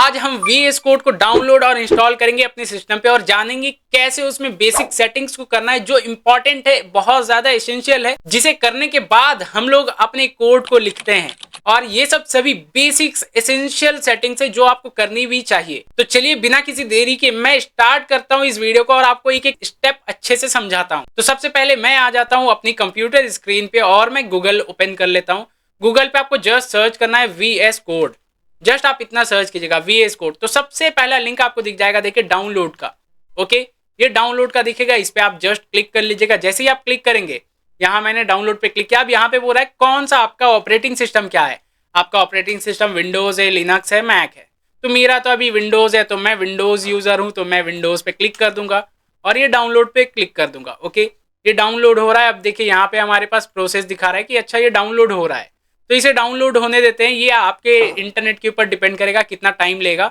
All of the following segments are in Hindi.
आज हम VS कोड को डाउनलोड और इंस्टॉल करेंगे अपने सिस्टम पे और जानेंगे कैसे उसमें बेसिक सेटिंग्स को करना है जो इंपॉर्टेंट है, बहुत ज्यादा एसेंशियल है, जिसे करने के बाद हम लोग अपने कोड को लिखते हैं। और ये सब सभी बेसिक्स एसेंशियल सेटिंग्स है जो आपको करनी भी चाहिए। तो चलिए बिना किसी देरी के मैं स्टार्ट करता हूँ इस वीडियो को और आपको एक एक स्टेप अच्छे से समझाता हूँ। तो सबसे पहले मैं आ जाता हूँ अपनी कंप्यूटर स्क्रीन पे और मैं गूगल ओपन कर लेता हूँ। गूगल पे आपको जस्ट सर्च करना है VS कोड। जस्ट आप इतना सर्च कीजिएगा VS कोड, तो सबसे पहला लिंक आपको दिख जाएगा, देखिए डाउनलोड का। ओके, ये डाउनलोड का दिखेगा, इस पे आप जस्ट क्लिक कर लीजिएगा। जैसे ही आप क्लिक करेंगे, यहाँ मैंने डाउनलोड पे क्लिक किया। अब यहाँ पे बोल रहा है कौन सा आपका ऑपरेटिंग सिस्टम क्या है। आपका ऑपरेटिंग सिस्टम विंडोज है, लिनक्स है, मैक है। तो मेरा तो अभी विंडोज है, तो मैं विंडोज यूजर हूँ, तो मैं विंडोज पे क्लिक कर दूंगा और ये डाउनलोड पे क्लिक कर दूंगा। ओके, ये डाउनलोड हो रहा है। अब देखिए यहाँ पे हमारे पास प्रोसेस दिखा रहा है कि अच्छा ये डाउनलोड हो रहा है, तो इसे डाउनलोड होने देते हैं। ये आपके इंटरनेट के ऊपर डिपेंड करेगा कितना टाइम लेगा।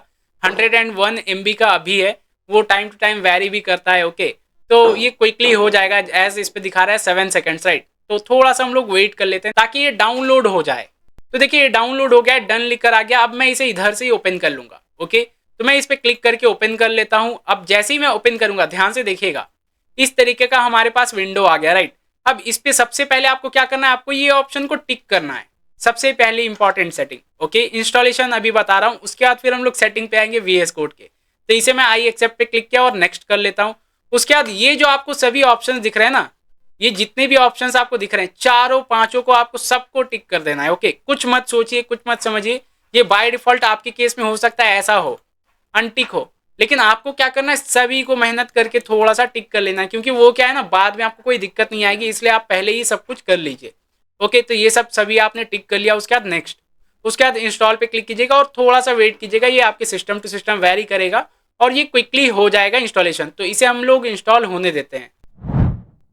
101 MB का अभी है, वो टाइम टू टाइम वेरी भी करता है। ओके, तो ये क्विकली हो जाएगा, एज इस पे दिखा रहा है 7 सेकेंड्स, राइट। तो थोड़ा सा हम लोग वेट कर लेते हैं ताकि ये डाउनलोड हो जाए। तो देखिए ये डाउनलोड हो गया, डन लिख कर आ गया। अब मैं इसे इधर से ही ओपन कर लूंगा। ओके, तो मैं इस पे क्लिक करके ओपन कर लेता हूँ। अब जैसे ही मैं ओपन करूंगा, ध्यान से देखिएगा, इस तरीके का हमारे पास विंडो आ गया, राइट। अब इस पे सबसे पहले आपको क्या करना है, आपको ये ऑप्शन को टिक करना है, सबसे पहले इंपॉर्टेंट सेटिंग। ओके, इंस्टॉलेशन अभी बता रहा हूं, उसके बाद फिर हम लोग सेटिंग पे आएंगे VS कोड के। तो इसे मैं आई एक्सेप्ट पे क्लिक किया और नेक्स्ट कर लेता हूं। उसके बाद ये जो आपको सभी ऑप्शंस दिख रहे हैं ना, ये जितने भी ऑप्शंस आपको दिख रहे हैं, चारों पांचों को आपको सबको टिक कर देना है। ओके, कुछ मत सोचिए, कुछ मत समझिए। ये बाय डिफॉल्ट आपके केस में हो सकता है ऐसा हो, अनटिक हो, लेकिन आपको क्या करना है, सभी को मेहनत करके थोड़ा सा टिक कर लेना है, क्योंकि वो क्या है ना, बाद में आपको कोई दिक्कत नहीं आएगी, इसलिए आप पहले ही सब कुछ कर लीजिए। ओके, तो ये सब सभी आपने टिक कर लिया। उसके बाद नेक्स्ट, उसके बाद इंस्टॉल पे क्लिक कीजिएगा और थोड़ा सा वेट कीजिएगा। ये आपके सिस्टम टू सिस्टम वेरी करेगा और ये क्विकली हो जाएगा इंस्टॉलेशन। तो इसे हम लोग इंस्टॉल होने देते हैं।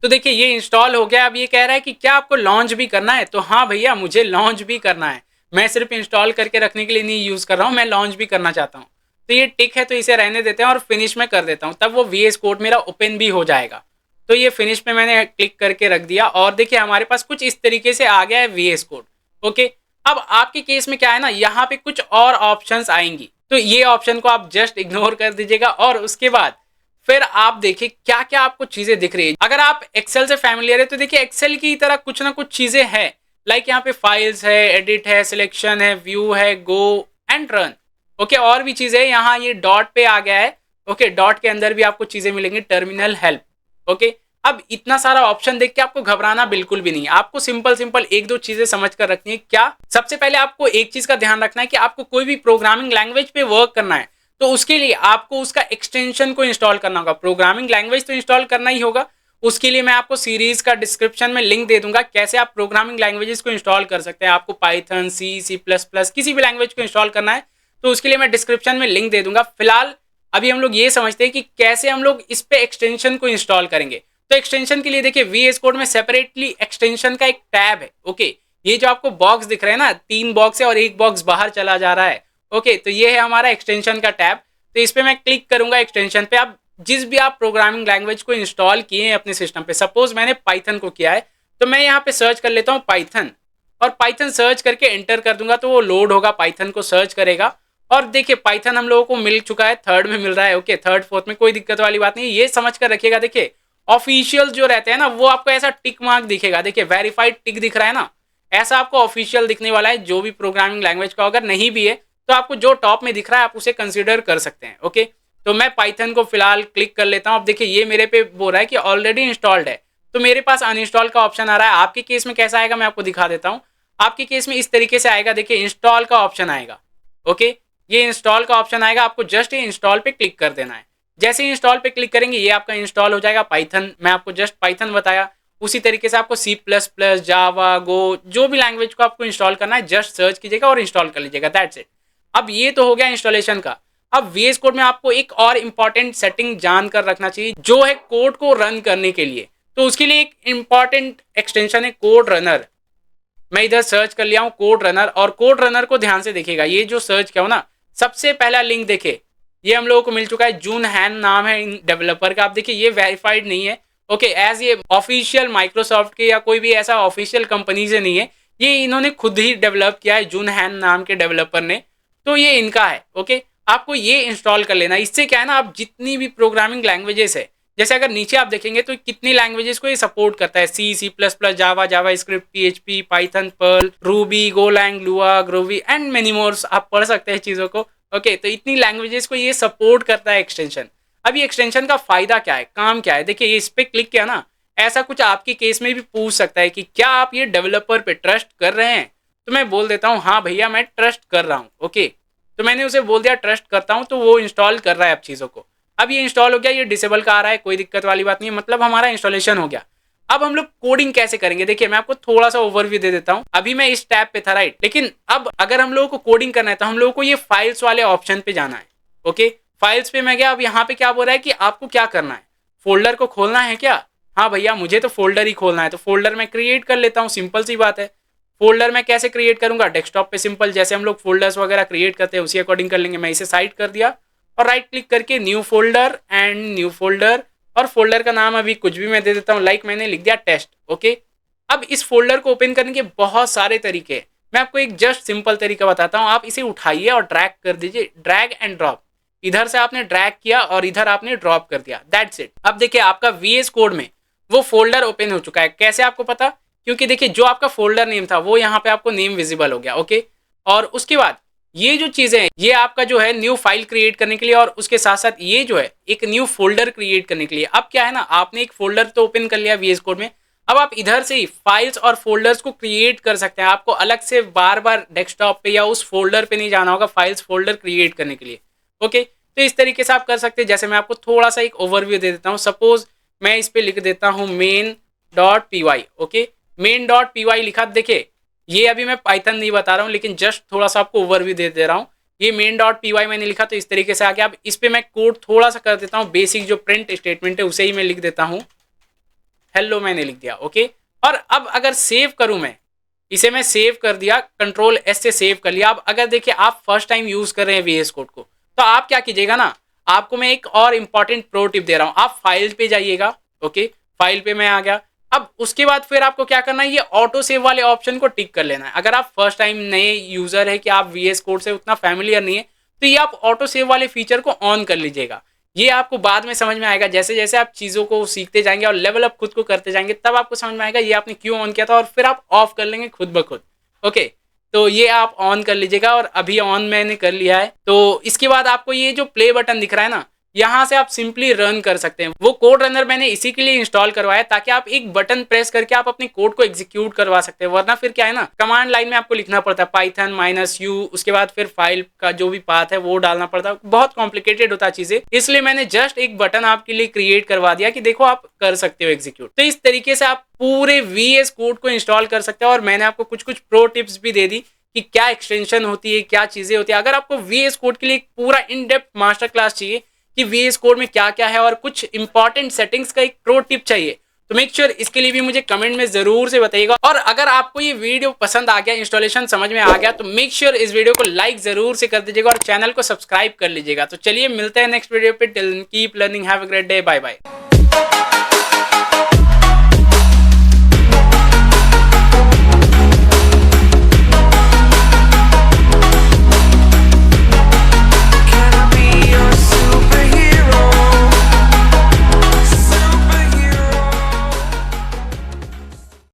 तो देखिए ये इंस्टॉल हो गया। अब ये कह रहा है कि क्या आपको लॉन्च भी करना है, तो हाँ भैया मुझे लॉन्च भी करना है। मैं सिर्फ इंस्टॉल करके रखने के लिए नहीं यूज कर रहा हूँ, मैं लॉन्च भी करना चाहता हूँ। तो ये टिक है, तो इसे रहने देते हैं और फिनिश में कर देता हूँ, तब वो VS कोड मेरा ओपन भी हो जाएगा। तो ये फिनिश पे मैंने क्लिक करके रख दिया और देखिए हमारे पास कुछ इस तरीके से आ गया है VS कोड। ओके, अब आपके केस में क्या है ना, यहाँ पे कुछ और ऑप्शंस आएंगी, तो ये ऑप्शन को आप जस्ट इग्नोर कर दीजिएगा और उसके बाद फिर आप देखिए क्या क्या आपको चीजें दिख रही है। अगर आप एक्सेल से फैमिलियर है तो देखिए एक्सेल की तरह कुछ ना कुछ चीजें हैं, लाइक यहाँ पे फाइल्स है, एडिट है, सिलेक्शन है, व्यू है, गो एंड रन। ओके, और भी चीजें, यहाँ ये डॉट पे आ गया है। ओके, डॉट के अंदर भी आपको चीजें मिलेंगी, टर्मिनल हेल्प। ओके, अब इतना सारा ऑप्शन देख के आपको घबराना बिल्कुल भी नहीं है। आपको सिंपल सिंपल एक दो चीजें समझ कर रखनी है। क्या, सबसे पहले आपको एक चीज का ध्यान रखना है कि आपको कोई भी प्रोग्रामिंग लैंग्वेज पे वर्क करना है तो उसके लिए आपको उसका एक्सटेंशन को इंस्टॉल करना होगा। प्रोग्रामिंग लैंग्वेज तो इंस्टॉल करना ही होगा, उसके लिए मैं आपको सीरीज का डिस्क्रिप्शन में लिंक दे दूंगा कैसे आप प्रोग्रामिंग लैंग्वेजेस को इंस्टॉल कर सकते हैं। आपको पाइथन, C++, किसी भी लैंग्वेज को इंस्टॉल करना है तो उसके लिए मैं डिस्क्रिप्शन में लिंक दे दूंगा। फिलहाल अभी हम लोग ये समझते हैं कि कैसे हम लोग इस पे एक्सटेंशन को इंस्टॉल करेंगे। तो एक्सटेंशन के लिए देखिए VS कोड में सेपरेटली एक्सटेंशन का एक टैब है। ओके, ये जो आपको बॉक्स दिख रहे हैं ना, 3 बॉक्स है और एक बॉक्स बाहर चला जा रहा है। ओके, तो ये है हमारा एक्सटेंशन का टैब। तो इस पे मैं क्लिक करूंगा एक्सटेंशन पे। अब जिस भी आप प्रोग्रामिंग लैंग्वेज को इंस्टॉल किए हैं अपने सिस्टम पे, सपोज मैंने पाइथन को किया है, तो मैं यहाँ पे सर्च कर लेता हूँ पाइथन और पाइथन सर्च करके एंटर कर दूंगा तो वो लोड होगा, पाइथन को सर्च करेगा। और देखिए पाइथन हम लोगों को मिल चुका है, 3rd में मिल रहा है। ओके, 3rd 4th में कोई दिक्कत वाली बात नहीं, ये समझ कर रखिएगा। देखिए ऑफिशियल जो रहते हैं ना, वो आपको ऐसा टिक मार्क दिखेगा, देखिए वेरीफाइड टिक दिख रहा है ना, ऐसा आपको ऑफिशियल दिखने वाला है जो भी प्रोग्रामिंग लैंग्वेज का। अगर नहीं भी है तो आपको जो टॉप में दिख रहा है आप उसे कंसीडर कर सकते हैं। ओके, तो मैं पाइथन को फिलहाल क्लिक कर लेता हूं। अब देखिए ये मेरे पे बोल रहा है कि ऑलरेडी इंस्टॉल्ड है, तो मेरे पास अनइंस्टॉल का ऑप्शन आ रहा है। आपके केस में कैसा आएगा मैं आपको दिखा देता हूं। आपके केस में इस तरीके से आएगा, देखिए इंस्टॉल का ऑप्शन आएगा। ओके, ये इंस्टॉल का ऑप्शन आएगा, आपको जस्ट ये इंस्टॉल पे क्लिक कर देना है। जैसे ही इंस्टॉल पे क्लिक करेंगे ये आपका इंस्टॉल हो जाएगा। पाइथन, मैं आपको जस्ट पाइथन बताया, उसी तरीके से आपको C++, जावा, गो, जो भी लैंग्वेज को आपको इंस्टॉल करना है जस्ट सर्च कीजिएगा और इंस्टॉल कर लीजिएगा, दैट्स इट। अब ये तो हो गया इंस्टॉलेशन का। अब VS कोड में आपको एक और इंपॉर्टेंट सेटिंग जानकर रखना चाहिए, जो है कोड को रन करने के लिए। तो उसके लिए एक इंपॉर्टेंट एक्सटेंशन है कोड रनर। मैं इधर सर्च कर लिया हूं कोड रनर, और कोड रनर को ध्यान से देखिएगा। ये जो सर्च किया हो ना, सबसे पहला लिंक देखे, ये हम लोगों को मिल चुका है, जून हैन नाम है इन डेवलपर का। आप देखिए ये वेरीफाइड नहीं है। ओके, एज ये ऑफिशियल माइक्रोसॉफ्ट के या कोई भी ऐसा ऑफिशियल कंपनी से नहीं है, ये इन्होंने खुद ही डेवलप किया है, जून हैन नाम के डेवलपर ने, तो ये इनका है। ओके, आपको ये इंस्टॉल कर लेना। इससे क्या है ना, आप जितनी भी प्रोग्रामिंग लैंग्वेजेस है, जैसे अगर नीचे आप देखेंगे तो कितनी लैंग्वेजेस को ये सपोर्ट करता है, C, C plus plus, Java, JavaScript, PHP, Python, Perl, Ruby, Golang, Lua, Groovy and many Morse. आप पढ़ सकते हैं चीज़ों को। ओके, तो इतनी लैंग्वेजेस को ये सपोर्ट करता है एक्सटेंशन। अब ये एक्सटेंशन का फायदा क्या है, काम क्या है, देखिए इस पर क्लिक किया ना, ऐसा कुछ आपके केस में भी पूछ सकता है कि क्या आप ये डेवलपर पे ट्रस्ट कर रहे हैं। तो मैं बोल देता हूँ हाँ भैया मैं ट्रस्ट कर रहा हूँ। ओके, तो मैंने उसे बोल दिया ट्रस्ट करता हूँ, तो वो इंस्टॉल कर रहा है अब चीज़ों को। अब ये इंस्टॉल हो गया, ये डिसेबल का आ रहा है, कोई दिक्कत वाली बात नहीं है, मतलब हमारा इंस्टॉलेशन हो गया। अब हम लोग कोडिंग कैसे करेंगे, देखिए मैं आपको थोड़ा सा ओवरव्यू दे देता हूँ। अभी मैं इस टैब पे था, राइट, लेकिन अब अगर हम लोगों को कोडिंग करना है तो हम लोगों को ये फाइल्स वाले ऑप्शन पे जाना है। ओके, फाइल्स पे मैं गया। अब यहाँ पे क्या बोल रहा है कि आपको क्या करना है, फोल्डर को खोलना है क्या। हाँ भैया मुझे तो फोल्डर ही खोलना है, तो फोल्डर मैं क्रिएट कर लेता हूँ, सिंपल सी बात है। फोल्डर मैं कैसे क्रिएट करूंगा, डेस्कटॉप पे सिंपल जैसे हम लोग फोल्डर्स वगैरह क्रिएट करते हैं उसी अकॉर्डिंग कर लेंगे। मैं इसे साइड कर दिया और राइट क्लिक करके new folder and new folder, और फोल्डर का नाम अभी कुछ भी मैं दे देता हूँ, लाइक मैंने लिख दिया टेस्ट। ओके, अब इस फोल्डर को ओपन करने के बहुत सारे तरीके हैं, मैं आपको एक जस्ट सिंपल तरीका बताता हूँ। आप इसे उठाइए और ड्रैग कर दीजिए, ड्रैग एंड ड्रॉप। इधर से आपने ड्रैग किया और इधर आपने ड्रॉप कर दिया, दैट्स इट। अब देखिए आपका VS कोड में वो फोल्डर ओपन हो चुका है। कैसे आपको पता, क्योंकि देखिए जो आपका फोल्डर नेम था वो यहाँ पे आपको नेम विजिबल हो गया। ओके, और उसके बाद ये जो चीजें हैं ये आपका जो है न्यू फाइल क्रिएट करने के लिए, और उसके साथ साथ ये जो है एक न्यू फोल्डर क्रिएट करने के लिए। अब क्या है ना, आपने एक फोल्डर तो ओपन कर लिया VS कोड में, अब आप इधर से ही फाइल्स और फोल्डर्स को क्रिएट कर सकते हैं। आपको अलग से बार बार डेस्कटॉप पे या उस फोल्डर पे नहीं जाना होगा फाइल्स फोल्डर क्रिएट करने के लिए। ओके, तो इस तरीके से आप कर सकते हैं। जैसे मैं आपको थोड़ा सा एक ओवरव्यू दे देता हूँ, सपोज मैं इस पे लिख देता हूँ main.py। ओके, main.py लिखा, देखिए ये अभी मैं पाइथन नहीं बता रहा हूँ लेकिन जस्ट थोड़ा सा आपको ओवरव्यू दे रहा हूँ। ये main.py मैंने लिखा तो इस तरीके से आ गया। अब इस पे मैं कोड थोड़ा सा कर देता हूँ, बेसिक जो प्रिंट स्टेटमेंट है उसे ही मैं लिख देता हूँ, हेलो मैंने लिख दिया। ओके, और अब अगर सेव करूं मैं इसे, मैं सेव कर दिया, Ctrl+S से सेव कर लिया। अब अगर देखिए आप फर्स्ट टाइम यूज कर रहे हैं VS कोड को, तो आप क्या कीजिएगा ना, आपको मैं एक और इंपॉर्टेंट प्रो टिप दे रहा हूं। आप फाइल पे जाइएगा। ओके, फाइल पे मैं आ गया। अब उसके बाद फिर आपको क्या करना है, ये ऑटो सेव वाले ऑप्शन को टिक कर लेना है। अगर आप फर्स्ट टाइम नए यूजर है कि आप VS कोड से उतना फैमिलियर नहीं है, तो ये आप ऑटो सेव वाले फीचर को ऑन कर लीजिएगा। ये आपको बाद में समझ में आएगा, जैसे जैसे आप चीज़ों को सीखते जाएंगे और लेवल अप खुद को करते जाएंगे, तब आपको समझ में आएगा ये आपने क्यों ऑन किया था, और फिर आप ऑफ कर लेंगे खुद ब खुद। ओके, तो ये आप ऑन कर लीजिएगा, और अभी ऑन मैंने कर लिया है। तो इसके बाद आपको ये जो प्ले बटन दिख रहा है ना, यहाँ से आप सिंपली रन कर सकते हैं। वो कोड रनर मैंने इसी के लिए इंस्टॉल करवाया ताकि आप एक बटन प्रेस करके आप अपने कोड को एग्जीक्यूट करवा सकते हैं। वरना फिर क्या है ना, कमांड लाइन में आपको लिखना पड़ता है पाइथन -u, उसके बाद फिर फाइल का जो भी पाथ है वो डालना पड़ता है, बहुत कॉम्प्लिकेटेड होता है चीजें। इसलिए मैंने जस्ट एक बटन आपके लिए क्रिएट करवा दिया कि देखो आप कर सकते हो एग्जीक्यूट। तो इस तरीके से आप पूरे VS कोड को इंस्टॉल कर सकते हो। और मैंने आपको कुछ कुछ प्रो टिप्स भी दे दी कि क्या एक्सटेंशन होती है, क्या चीजें होती है। अगर आपको VS कोड के लिए पूरा इन डेप्थ मास्टर क्लास चाहिए कि VS कोड में क्या क्या है और कुछ इंपॉर्टेंट सेटिंग्स का एक प्रो टिप चाहिए, तो मेक श्योर इसके लिए भी मुझे कमेंट में जरूर से बताइएगा। और अगर आपको ये वीडियो पसंद आ गया, इंस्टॉलेशन समझ में आ गया, तो मेक श्योर इस वीडियो को लाइक जरूर से कर दीजिएगा और चैनल को सब्सक्राइब कर लीजिएगा। तो चलिए मिलते हैं नेक्स्ट वीडियो पे। Till then keep learning, have a great day, bye bye.